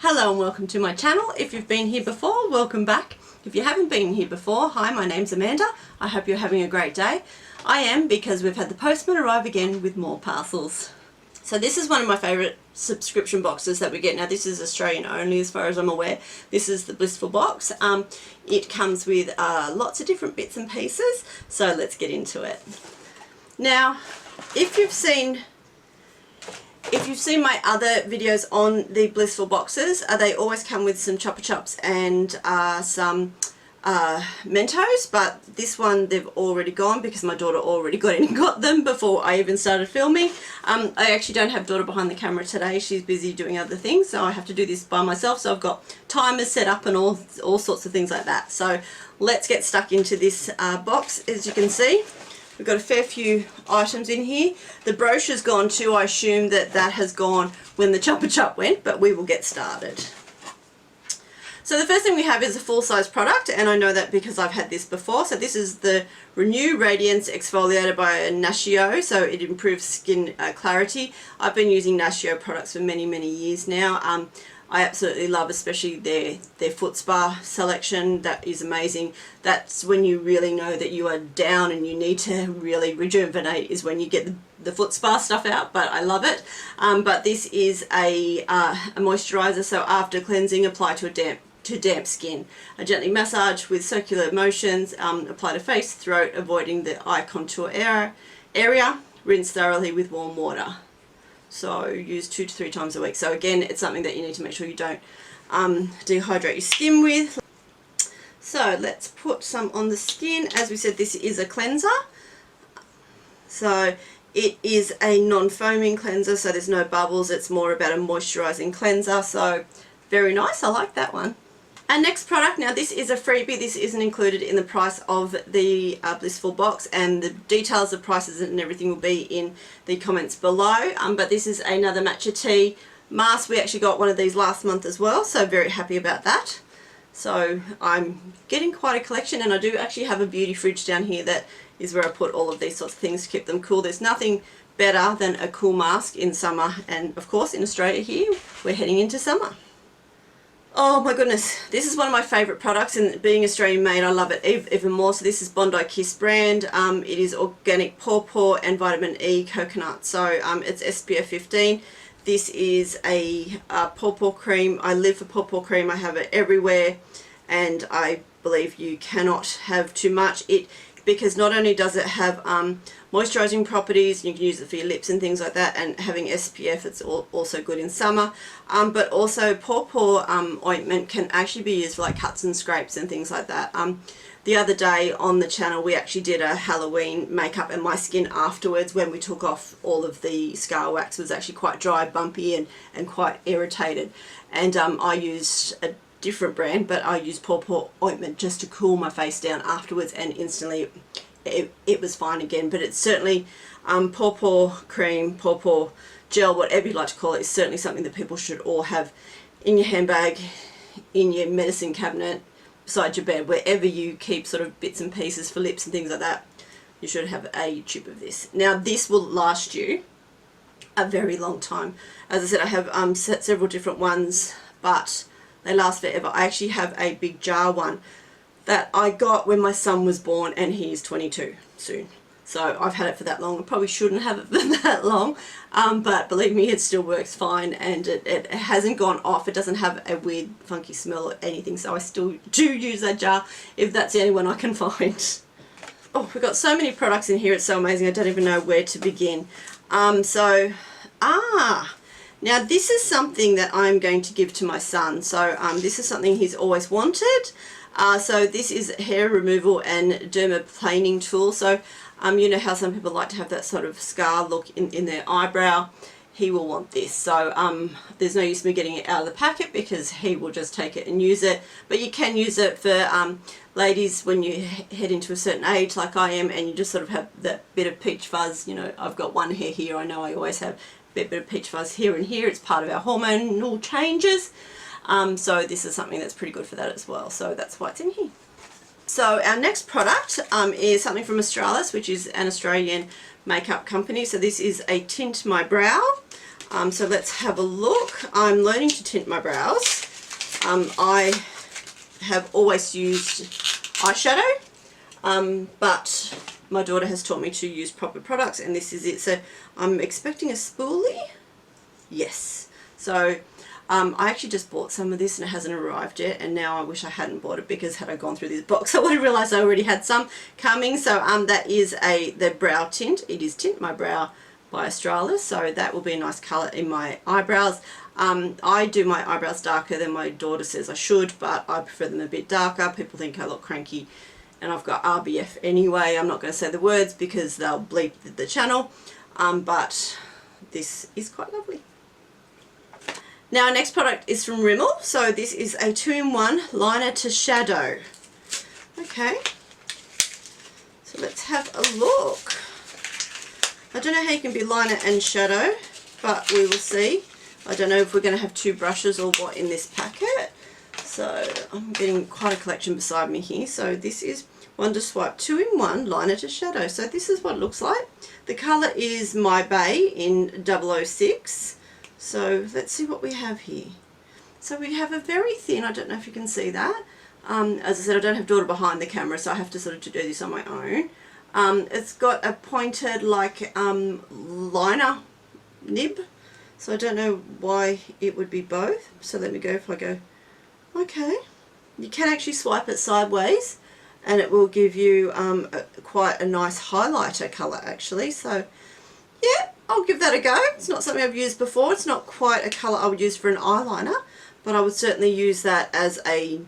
Hello and welcome to my channel. If you've been here before, welcome back. If you haven't been here before, hi, my name's Amanda. I hope you're having a great day. I am, because we've had the postman arrive again with more parcels. So this is one of my favourite subscription boxes that we get. Now this is Australian only as far as I'm aware. This is the Blissful box. It comes with lots of different bits and pieces. So let's get into it. Now, if you've seen my other videos on the Blissful boxes, they always come with some Chupa Chups and some Mentos, but this one they've already gone because my daughter already got in and got them before I even started filming. I actually don't have daughter behind the camera today. She's busy doing other things, so I have to do this by myself. So I've got timers set up and all sorts of things like that. So let's get stuck into this box. As you can see, we've got a fair few items in here. The brochure's gone too. I assume that has gone when the Chupa Chup went, but we will get started. So the first thing we have is a full-size product, and I know that because I've had this before. So this is the Renew Radiance Exfoliator by Nashio. So it improves skin clarity. I've been using Nashio products for many years now. I absolutely love especially their foot spa selection. That is amazing. That's when you really know that you are down and you need to really rejuvenate, is when you get the foot spa stuff out, but I love it. But this is a moisturizer, so after cleansing, apply to damp skin. A gently massage with circular motions, apply to face, throat, avoiding the eye contour area. Rinse thoroughly with warm water. So use 2 to 3 times a week. So again, it's something that you need to make sure you don't dehydrate your skin with. So let's put some on the skin. As we said, this is a cleanser. So it is a non-foaming cleanser, so there's no bubbles. It's more about a moisturising cleanser. So very nice. I like that one. Our next product, now this is a freebie. This isn't included in the price of the Blissful box, and the details of prices and everything will be in the comments below. But this is another matcha tea mask. We actually got one of these last month as well, so very happy about that. So I'm getting quite a collection, and I do actually have a beauty fridge down here that is where I put all of these sorts of things to keep them cool. There's nothing better than a cool mask in summer, and of course in Australia here we're heading into summer. Oh my goodness, this is one of my favourite products, and being Australian made, I love it even more. So this is Bondi Kiss brand. It is organic pawpaw and vitamin E coconut. So it's SPF 15. This is a pawpaw cream. I live for pawpaw cream. I have it everywhere, and I believe you cannot have too much. Because not only does it have moisturising properties, you can use it for your lips and things like that, and having SPF, it's also good in summer, but also pawpaw ointment can actually be used for like cuts and scrapes and things like that. The other day on the channel we actually did a Halloween makeup, and my skin afterwards, when we took off all of the scar wax, was actually quite dry, bumpy and quite irritated, and I used a different brand, but I used pawpaw ointment just to cool my face down afterwards, and instantly it was fine again. But it's certainly pawpaw cream, pawpaw gel, whatever you like to call it, is certainly something that people should all have in your handbag, in your medicine cabinet, beside your bed, wherever you keep sort of bits and pieces for lips and things like that. You should have a tube of this. Now this will last you a very long time. As I said, I have several different ones, but they last forever. I actually have a big jar one that I got when my son was born, and he's 22 soon. So I've had it for that long. I probably shouldn't have it for that long, but believe me, it still works fine, and it hasn't gone off. It doesn't have a weird funky smell or anything, so I still do use that jar if that's the only one I can find. Oh, we've got so many products in here. It's so amazing. I don't even know where to begin. Now this is something that I'm going to give to my son. So this is something he's always wanted. So this is hair removal and dermaplaning tool. So you know how some people like to have that sort of scar look in their eyebrow. He will want this. So there's no use me getting it out of the packet, because he will just take it and use it. But you can use it for ladies when you head into a certain age like I am, and you just sort of have that bit of peach fuzz. You know, I've got one hair here. I know I always have bit of peach fuzz here and here. It's part of our hormonal changes, so this is something that's pretty good for that as well, so that's why it's in here. So our next product is something from Australis, which is an Australian makeup company. So this is a Tint My Brow. So let's have a look. I'm learning to tint my brows. I have always used eyeshadow, but my daughter has taught me to use proper products, and this is it. So I'm expecting a spoolie. Yes. So I actually just bought some of this and it hasn't arrived yet, and now I wish I hadn't bought it, because had I gone through this box I would have realised I already had some coming. So that is the brow tint. It is Tint My Brow by Australis, so that will be a nice colour in my eyebrows. I do my eyebrows darker than my daughter says I should, but I prefer them a bit darker. People think I look cranky, and I've got RBF anyway. I'm not going to say the words because they'll bleep the channel, but this is quite lovely. Now our next product is from Rimmel. So this is a 2-in-1 liner to shadow. Okay, so let's have a look. I don't know how you can be liner and shadow, but we will see. I don't know if we're going to have 2 brushes or what in this packet. So I'm getting quite a collection beside me here. So this is Wonder Swipe 2-in-1 liner to shadow. So this is what it looks like. The colour is My Bay in 006. So let's see what we have here. So we have a very thin, I don't know if you can see that. As I said, I don't have daughter behind the camera, so I have to sort of do this on my own. It's got a pointed like liner nib, so I don't know why it would be both. So let me go. If I go, okay, you can actually swipe it sideways and it will give you quite a nice highlighter colour actually. So yeah, I'll give that a go. It's not something I've used before. It's not quite a colour I would use for an eyeliner, but I would certainly use that as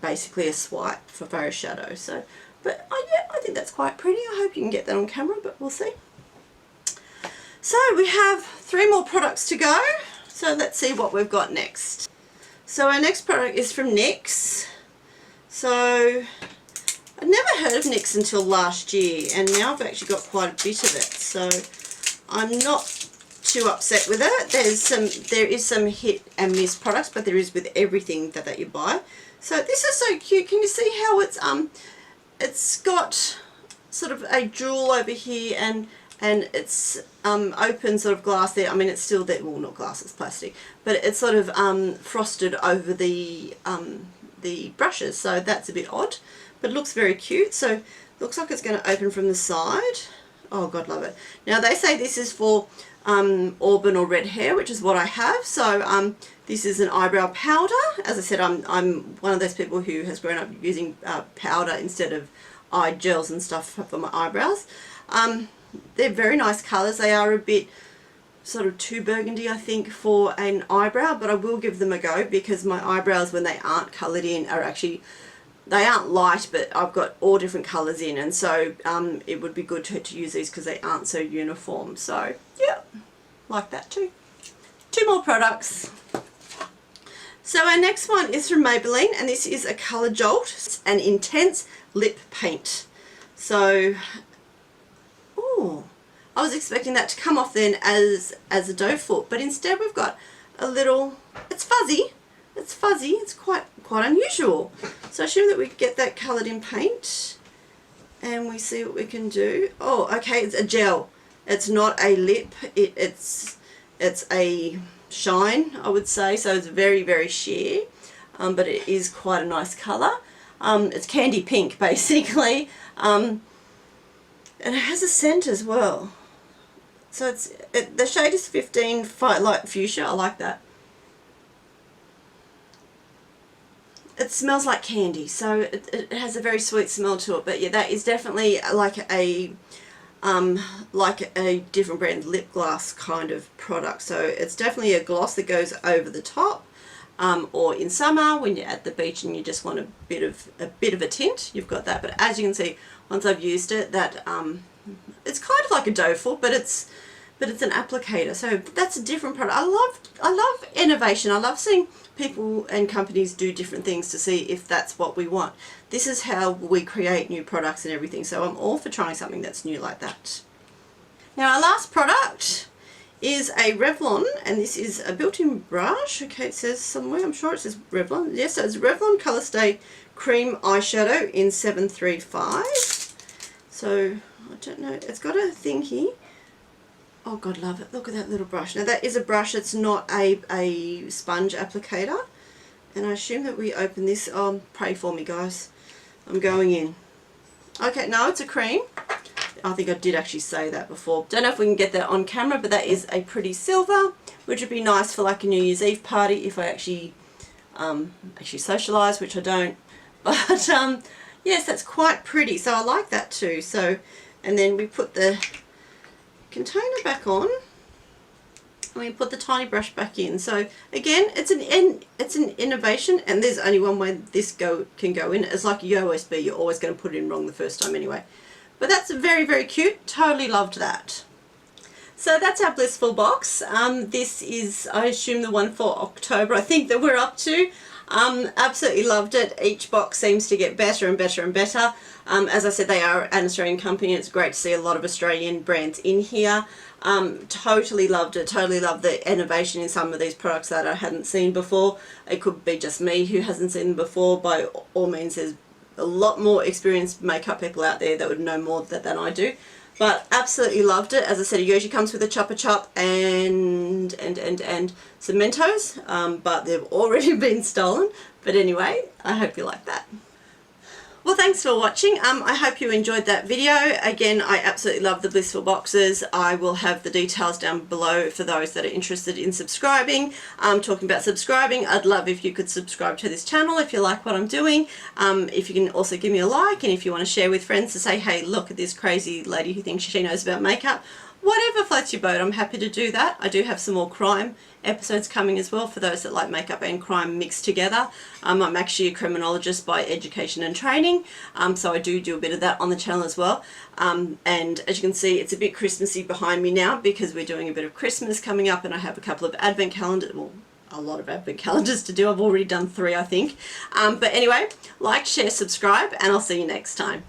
basically a swipe for faux shadow. So, but yeah, I think that's quite pretty. I hope you can get that on camera, but we'll see. So we have 3 more products to go. So let's see what we've got next. So our next product is from NYX. So I'd never heard of NYX until last year, and now I've actually got quite a bit of it. So I'm not too upset with it. There is some hit and miss products, but there is with everything that you buy. So this is so cute. Can you see how it's got sort of a jewel over here, and it's open sort of glass there. I mean, it's still there. Well, not glass, it's plastic, but it's sort of frosted over the brushes. So that's a bit odd, but it looks very cute. So it looks like it's going to open from the side. Oh God, love it. Now they say this is for auburn or red hair, which is what I have. So this is an eyebrow powder. As I said, I'm one of those people who has grown up using powder instead of eye gels and stuff for my eyebrows. They're very nice colours. They are a bit sort of too burgundy, I think, for an eyebrow, but I will give them a go, because my eyebrows, when they aren't coloured in, are actually, they aren't light, but I've got all different colours in, and so it would be good to use these because they aren't so uniform. So yeah, like that too. 2 more products. So our next one is from Maybelline, and this is a Colour Jolt. It's an intense lip paint. So, ooh, I was expecting that to come off then as a doe foot, but instead we've got a little, it's fuzzy. It's fuzzy. It's quite unusual. So I assume that we get that coloured in paint, and we see what we can do. Oh, okay, it's a gel. It's not a lip. It's a shine, I would say. So it's very, very sheer, but it is quite a nice colour. It's candy pink basically, and it has a scent as well. So the shade is 15 Light Fuchsia. I like that. It smells like candy, so it has a very sweet smell to it. But yeah, that is definitely like a different brand lip gloss kind of product. So it's definitely a gloss that goes over the top, or in summer when you're at the beach and you just want a bit of a tint, you've got that. But as you can see, once I've used it, that it's kind of like a doe foot, but it's an applicator. So that's a different product. I love innovation. I love seeing people and companies do different things to see if that's what we want. This is how we create new products and everything. So I'm all for trying something that's new like that. Now our last product is a Revlon, and this is a built-in brush. Okay, it says somewhere, I'm sure it says Revlon. Yes, so it's Revlon Colour Stay Cream Eyeshadow in 735. So I don't know, it's got a thing here. Oh God, love it. Look at that little brush. Now that is a brush, it's not a sponge applicator. And I assume that we open this. Oh, pray for me, guys. I'm going in. Okay, no, it's a cream. I think I did actually say that before. Don't know if we can get that on camera, but that is a pretty silver, which would be nice for like a New Year's Eve party if I actually socialise, which I don't. But yes, that's quite pretty. So I like that too. So, and then we put the container back on. And we put the tiny brush back in. So again, it's an innovation, and there's only one way this can go in. It's like USB. You're always going to put it in wrong the first time anyway. But that's very, very cute. Totally loved that. So that's our Blissful box. This is, I assume, the one for October, I think, that we're up to. Absolutely loved it. Each box seems to get better and better and better. As I said, they are an Australian company. It's great to see a lot of Australian brands in here. Totally loved it. Totally loved the innovation in some of these products that I hadn't seen before. It could be just me who hasn't seen them before. By all means, there's a lot more experienced makeup people out there that would know more than I do. But absolutely loved it. As I said, it usually comes with a Chupa Chup and some Mentos, but they've already been stolen. But anyway, I hope you like that. Well, thanks for watching. I hope you enjoyed that video. Again, I absolutely love the Blissful boxes. I will have the details down below for those that are interested in subscribing. Talking about subscribing, I'd love if you could subscribe to this channel if you like what I'm doing. If you can also give me a like, and if you want to share with friends to say, hey, look at this crazy lady who thinks she knows about makeup. Whatever floats your boat, I'm happy to do that. I do have some more crime episodes coming as well for those that like makeup and crime mixed together. I'm actually a criminologist by education and training, so I do a bit of that on the channel as well. And as you can see, it's a bit Christmassy behind me now because we're doing a bit of Christmas coming up, and I have a couple of advent calendars, well, a lot of advent calendars to do. I've already done 3, I think. But anyway, like, share, subscribe, and I'll see you next time.